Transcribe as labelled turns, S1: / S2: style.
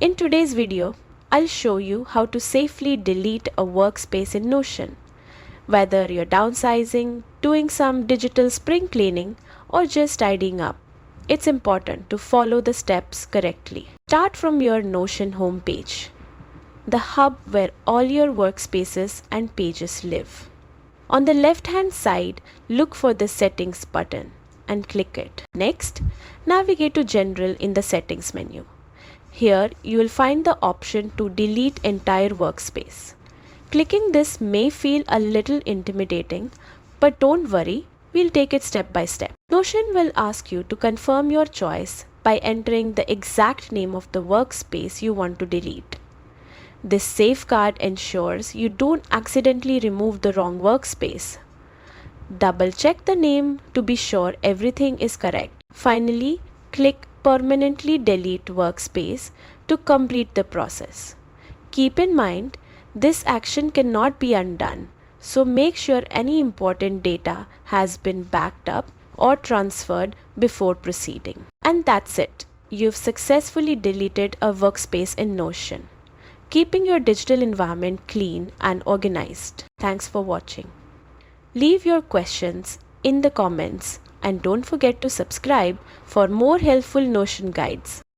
S1: In today's video, I'll show you how to safely delete a workspace in Notion. Whether you're downsizing, doing some digital spring cleaning, or just tidying up, it's important to follow the steps correctly. Start from your Notion homepage, the hub where all your workspaces and pages live. On the left-hand side, look for the Settings button and click it. Next, navigate to General in the Settings menu. Here, you will find the option to delete entire workspace. Clicking this may feel a little intimidating, but don't worry, we'll take it step by step. Notion will ask you to confirm your choice by entering the exact name of the workspace you want to delete. This safeguard ensures you don't accidentally remove the wrong workspace. Double check the name to be sure everything is correct. Finally, click Permanently Delete Workspace to complete the process. Keep in mind, this action cannot be undone, so make sure any important data has been backed up or transferred before proceeding. And that's it. You've successfully deleted a workspace in Notion, keeping your digital environment clean and organized. Thanks for watching. Leave your questions in the comments and don't forget to subscribe for more helpful Notion guides.